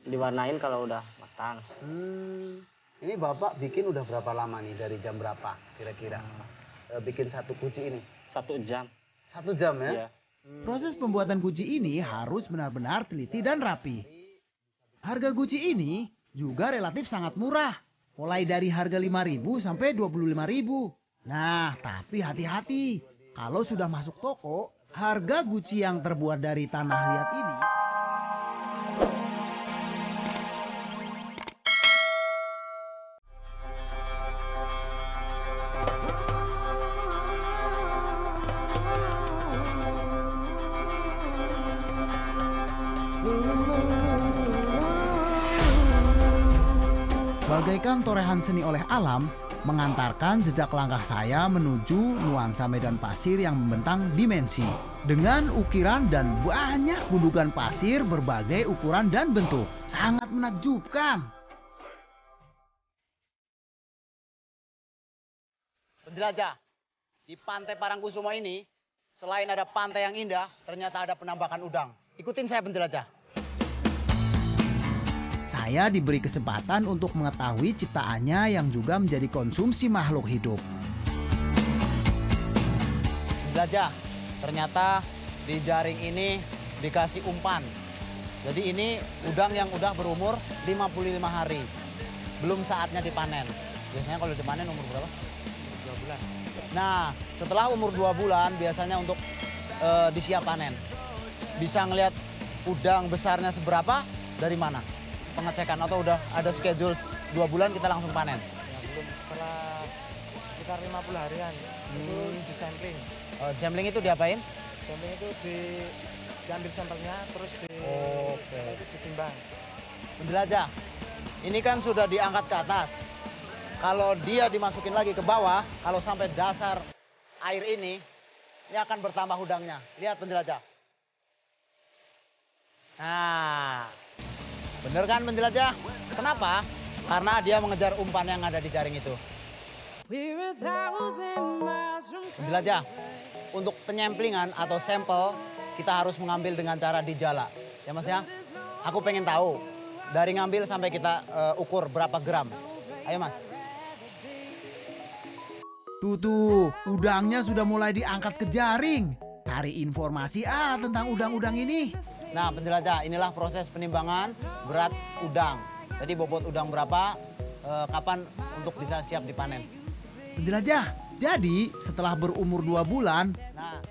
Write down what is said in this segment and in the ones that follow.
Diwarnain kalau udah matang. Ini Bapak bikin udah berapa lama nih? Dari jam berapa kira-kira? Bikin satu guci ini? 1 jam. 1 jam ya? Iya. Proses pembuatan guci ini harus benar-benar teliti dan rapi. Harga guci ini juga relatif sangat murah. Mulai dari harga 5.000 sampai 25.000. Nah, tapi hati-hati. Kalau sudah masuk toko, harga guci yang terbuat dari tanah liat ini bagaikan torehan seni oleh alam, mengantarkan jejak langkah saya menuju nuansa medan pasir yang membentang dimensi. Dengan ukiran dan banyak gundukan pasir berbagai ukuran dan bentuk. Sangat menakjubkan. Penjelajah, di Pantai Parangkusumo ini, selain ada pantai yang indah, ternyata ada penambakan udang. Ikutin saya penjelajah. Saya diberi kesempatan untuk mengetahui ciptaannya yang juga menjadi konsumsi makhluk hidup. Penjelajah, ternyata di jaring ini dikasih umpan. Jadi ini udang yang udah berumur 55 hari. Belum saatnya dipanen. Biasanya kalau dipanen umur berapa? 2 bulan. Nah, setelah umur 2 bulan biasanya untuk disiap panen. Bisa ngelihat udang besarnya seberapa dari mana? Pengecekan atau udah ada schedule 2 bulan kita langsung panen? Ya, belum, setelah sekitar 50 harian itu di sampling. Di sampling itu diapain? Sampling itu diambil sampelnya terus ditimbang. Penjelajah, ini kan sudah diangkat ke atas. Kalau dia dimasukin lagi ke bawah, kalau sampai dasar air ini akan bertambah udangnya. Lihat penjelajah. Nah, bener kan penjelajah? Kenapa? Karena dia mengejar umpan yang ada di jaring itu. Penjelajah, untuk penyemplingan atau sampel kita harus mengambil dengan cara dijala. Ya Mas ya? Aku pengen tahu dari ngambil sampai kita ukur berapa gram. Ayo Mas. Tuh, udangnya sudah mulai diangkat ke jaring. Cari informasi tentang udang-udang ini. Nah penjelajah, inilah proses penimbangan berat udang. Jadi bobot udang berapa, kapan untuk bisa siap dipanen. Penjelajah, jadi setelah berumur 2 bulan,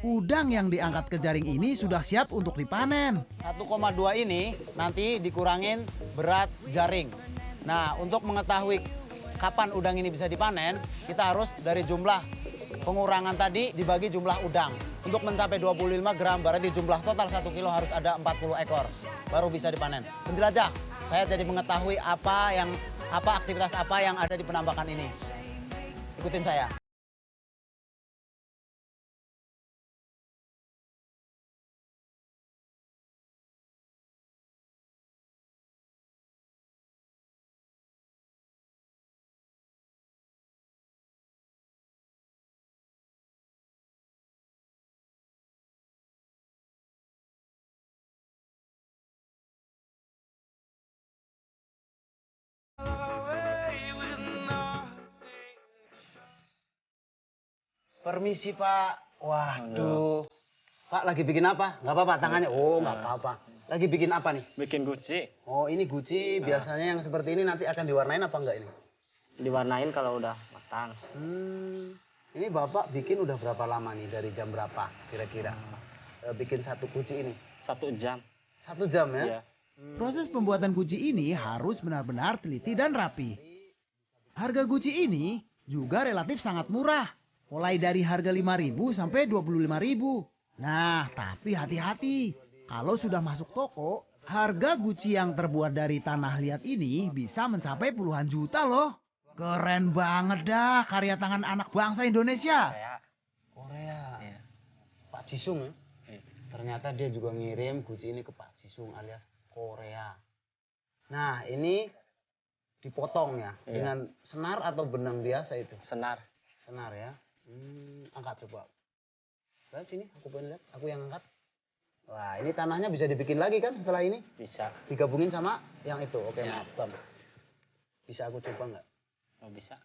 udang yang diangkat ke jaring ini sudah siap untuk dipanen. 1,2 ini nanti dikurangin berat jaring. Nah untuk mengetahui kapan udang ini bisa dipanen, kita harus dari jumlah pengurangan tadi dibagi jumlah udang. Untuk mencapai 25 gram berarti jumlah total 1 kilo harus ada 40 ekor. Baru bisa dipanen. Penjelajah, saya jadi mengetahui aktivitas apa yang ada di penambakan ini. Ikutin saya. Permisi Pak. Waduh. Pak lagi bikin apa? Nggak apa-apa tangannya. Oh nggak apa-apa. Lagi bikin apa nih? Bikin guci. Oh ini guci. Biasanya yang seperti ini nanti akan diwarnain apa enggak ini? Diwarnain kalau udah matang. Ini Bapak bikin udah berapa lama nih? Dari jam berapa kira-kira? Bikin satu guci ini? 1 jam. 1 jam ya? Iya. Proses pembuatan guci ini harus benar-benar teliti dan rapi. Harga guci ini juga relatif sangat murah. Mulai dari harga 5.000 sampai 25.000. Nah, tapi hati-hati. Kalau sudah masuk toko, harga guci yang terbuat dari tanah liat ini bisa mencapai puluhan juta loh. Keren banget dah karya tangan anak bangsa Indonesia. Korea. Iya. Pak Jisung ya? Iya. Ternyata dia juga ngirim guci ini ke Pak Jisung alias Korea. Nah ini dipotong ya? Iya. Dengan senar atau benang biasa itu? Senar. Senar ya? Angkat coba. Lihat sini, aku pengen lihat. Aku yang angkat. Wah, ini tanahnya bisa dibikin lagi kan setelah ini? Bisa. Digabungin sama yang itu. Oke, Ya. maaf, Bang. Bisa aku coba nggak? Oh, bisa.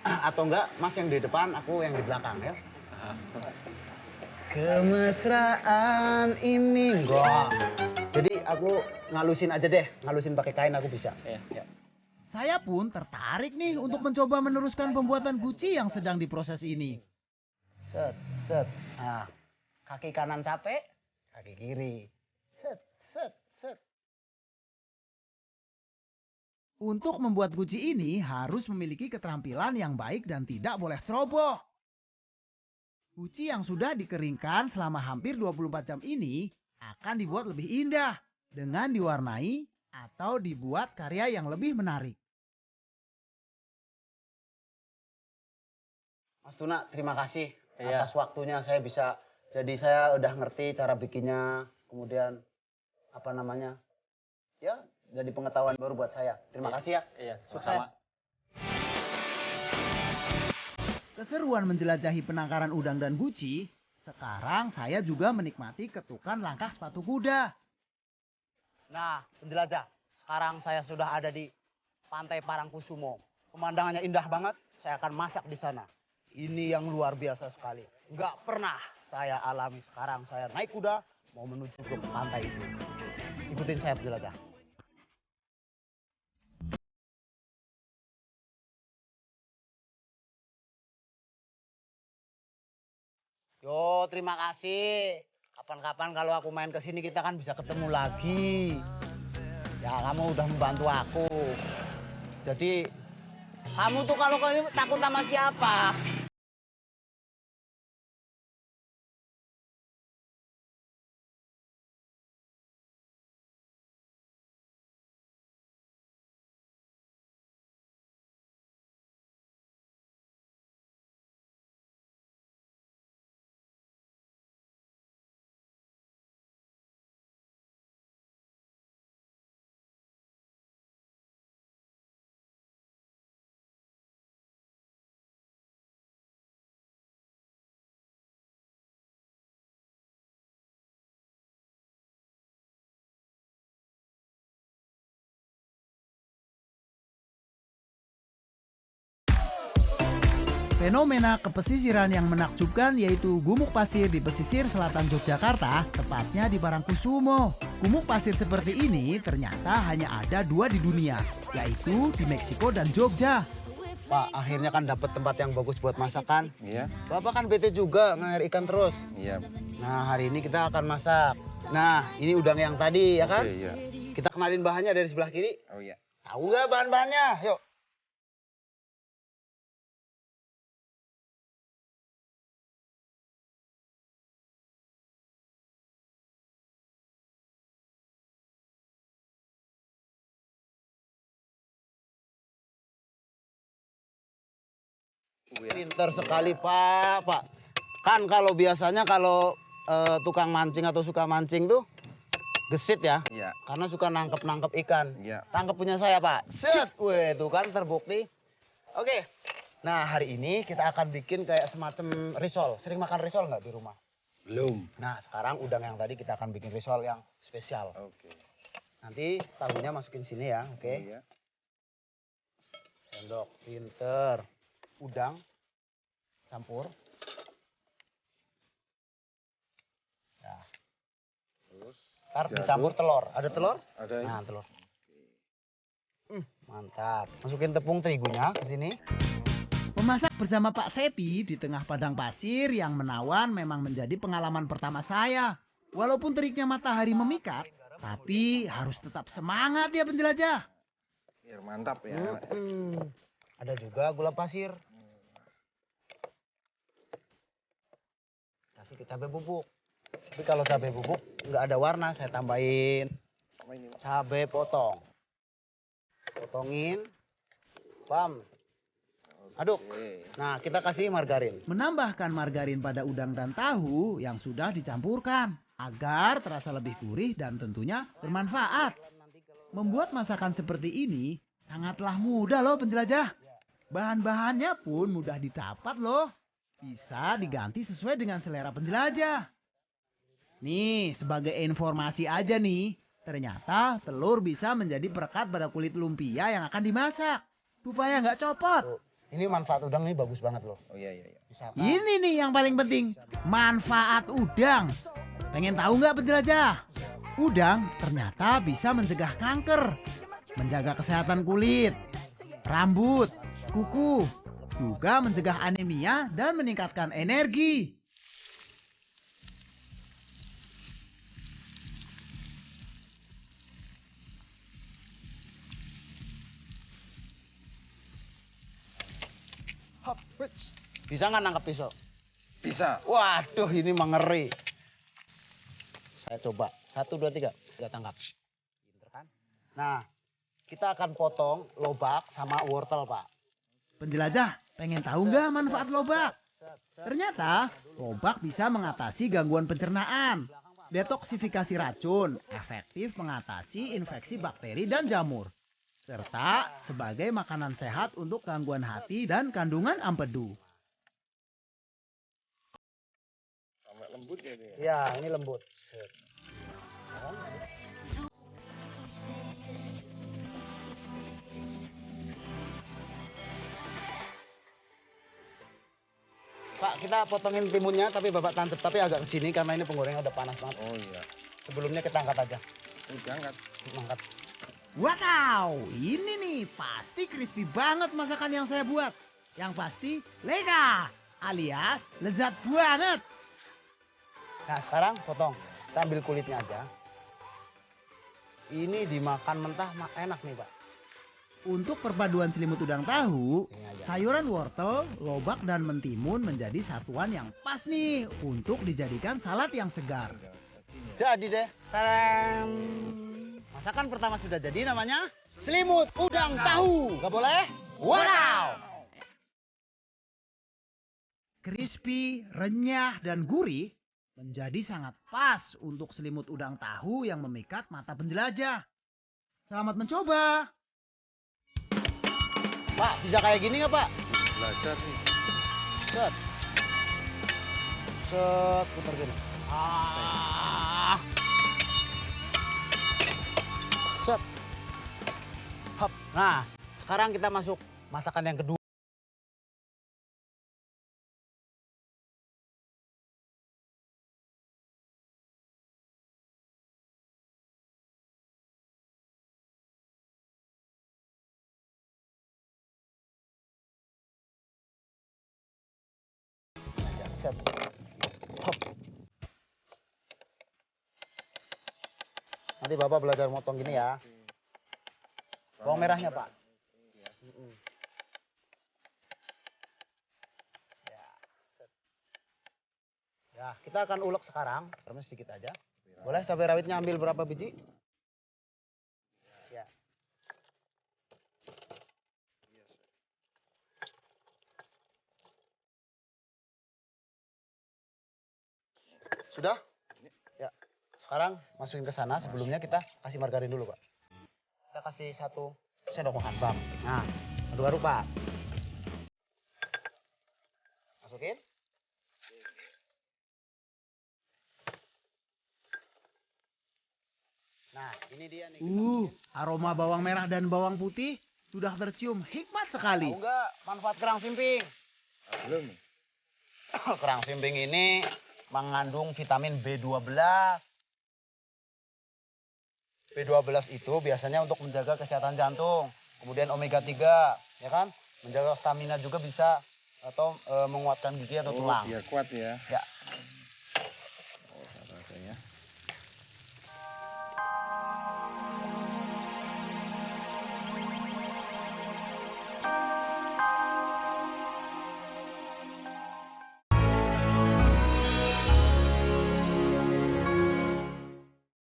Atau enggak, Mas yang di depan, aku yang di belakang ya. Kemesraan ini enggak. Jadi aku ngalusin aja deh, ngalusin pakai kain aku bisa. Iya. Ya. Saya pun tertarik nih untuk mencoba meneruskan pembuatan guci yang sedang diproses ini. Set, set. Nah, kaki kanan capek, kaki kiri. Set, set, set. Untuk membuat guci ini harus memiliki keterampilan yang baik dan tidak boleh ceroboh. Guci yang sudah dikeringkan selama hampir 24 jam ini akan dibuat lebih indah dengan diwarnai atau dibuat karya yang lebih menarik. Mas Tuna, terima kasih Iya. atas waktunya. Saya udah ngerti cara bikinnya. Kemudian apa namanya? Ya, jadi pengetahuan baru buat saya. Terima Iya. kasih ya. Iya, Sukses. sama. Keseruan menjelajahi penangkaran udang dan guci, sekarang saya juga menikmati ketukan langkah sepatu kuda. Nah, penjelajah. Sekarang saya sudah ada di Pantai Parangkusumo. Pemandangannya indah banget. Saya akan masak di sana. Ini yang luar biasa sekali. Nggak pernah saya alami. Sekarang saya naik kuda mau menuju ke pantai itu. Ikutin saya penjelajah. Yo, terima kasih. Kapan-kapan kalau aku main ke sini kita kan bisa ketemu lagi. Ya, kamu udah membantu aku. Jadi, kamu tuh kalau kau ini takut sama siapa? Fenomena kepesisiran yang menakjubkan yaitu gumuk pasir di pesisir selatan Yogyakarta, tepatnya di Parangkusumo. Gumuk pasir seperti ini ternyata hanya ada 2 di dunia, yaitu di Meksiko dan Jogja. Pak, akhirnya kan dapat tempat yang bagus buat masakan. Iya, Bapak kan bete juga ngair ikan terus. iya. Nah, hari ini kita akan masak. Nah, ini udang yang tadi ya kan? Oke, iya. Kita kenalin bahannya dari sebelah kiri. Oh iya. Tahu nggak bahan-bahannya? Yuk. Oh, iya. Pinter sekali Pak. Pak. Kan kalau biasanya kalau tukang mancing atau suka mancing tuh gesit ya. Iya, Karena suka nangkep-nangkep ikan. iya. Tangkep punya saya Pak. Set. Weh, itu kan terbukti. Oke. Nah, hari ini kita akan bikin kayak semacam risol. Sering makan risol nggak di rumah? Belum. Nah, sekarang udang yang tadi kita akan bikin risol yang spesial. Oke. Nanti tahunya masukin sini ya, oke? Oh, iya. Sendok, pinter. Udang, campur. Ya. Terus Ntar jadul. dicampur telur. Ada telur? Ada ini. Nah, telur. Mantap. Masukin tepung terigunya ke sini. Memasak bersama Pak Sepi di tengah padang pasir yang menawan memang menjadi pengalaman pertama saya. Walaupun teriknya matahari memikat, tapi harus tetap semangat ya penjelajah. Biar mantap ya. Ada juga gula pasir. Kasih ke cabai bubuk. Tapi kalau cabai bubuk nggak ada warna, saya tambahin Apa ini? Mas? cabai potong. Potongin. Bam. Aduk. Oke. Nah, kita kasih margarin. Menambahkan margarin pada udang dan tahu yang sudah dicampurkan agar terasa lebih gurih dan tentunya bermanfaat. Membuat masakan seperti ini sangatlah mudah loh penjelajah. Bahan-bahannya pun mudah didapat loh. Bisa diganti sesuai dengan selera penjelajah. Nih, sebagai informasi aja nih, ternyata telur bisa menjadi perekat pada kulit lumpia yang akan dimasak. Supaya nggak copot. Tuh, ini manfaat udang nih bagus banget loh. Oh iya iya. Misalkan, Ini nih yang paling penting, manfaat udang. Pengen tahu nggak penjelajah? Udang ternyata bisa mencegah kanker, menjaga kesehatan kulit, rambut, kuku, juga mencegah anemia dan meningkatkan energi. hop, wits. Bisa nggak nangkap pisau? Bisa. Waduh, ini mengeri. Saya coba. 1, 2, 3. Kita tangkap. Pinter kan? Nah, kita akan potong lobak sama wortel, Pak. Penjelajah, pengen tahu nggak manfaat lobak? Ternyata lobak bisa mengatasi gangguan pencernaan, detoksifikasi racun, efektif mengatasi infeksi bakteri dan jamur, serta sebagai makanan sehat untuk gangguan hati dan kandungan empedu. Sampai lembut ya ini. Ya, ini lembut. Pak, kita potongin timunnya tapi Bapak tancap tapi agak ke sini karena ini penggorengnya udah panas banget. Oh iya. Sebelumnya kita angkat aja. Udah angkat. Angkat. Wow, ini nih pasti crispy banget masakan yang saya buat. Yang pasti lega alias lezat banget. Nah, sekarang potong. Kita ambil kulitnya aja. Ini dimakan mentah enak nih, Pak. Untuk perpaduan selimut udang tahu, Ini aja. sayuran wortel, lobak, dan mentimun menjadi satuan yang pas nih untuk dijadikan salad yang segar. Jadi deh. Tarang. Masakan pertama sudah jadi, namanya selimut udang tahu. Gak boleh? Wow! Crispy, renyah, dan gurih menjadi sangat pas untuk selimut udang tahu yang memikat mata penjelajah. Selamat mencoba! Pak, bisa kayak gini nggak, Pak? Belajar nih. Set. Set, putar gini. Set. Hop. Nah, sekarang kita masuk masakan yang kedua. Set. Hop. Nanti Bapak belajar motong gini ya. Bawang merahnya, Pak. Ya, set. Ya, kita akan ulek sekarang. Terus sedikit aja. Boleh cabai rawitnya ambil berapa biji? Ya. Sudah? Ya. Sekarang masukin ke sana. Sebelumnya kita kasih margarin dulu, Pak. Kita kasih 1 sendok makan, Bang. Nah, aduk-aduk, Pak. Masukin. Nah, ini dia nih. Aroma bawang merah dan bawang putih sudah tercium hikmat sekali. Tahu nggak manfaat kerang simping? Belum. Kerang simping ini mengandung vitamin B12. B12 itu biasanya untuk menjaga kesehatan jantung. Kemudian omega 3, ya kan? Menjaga stamina juga bisa atau menguatkan gigi atau Oh, tulang. biar kuat ya. Ya. Oh, salah saya.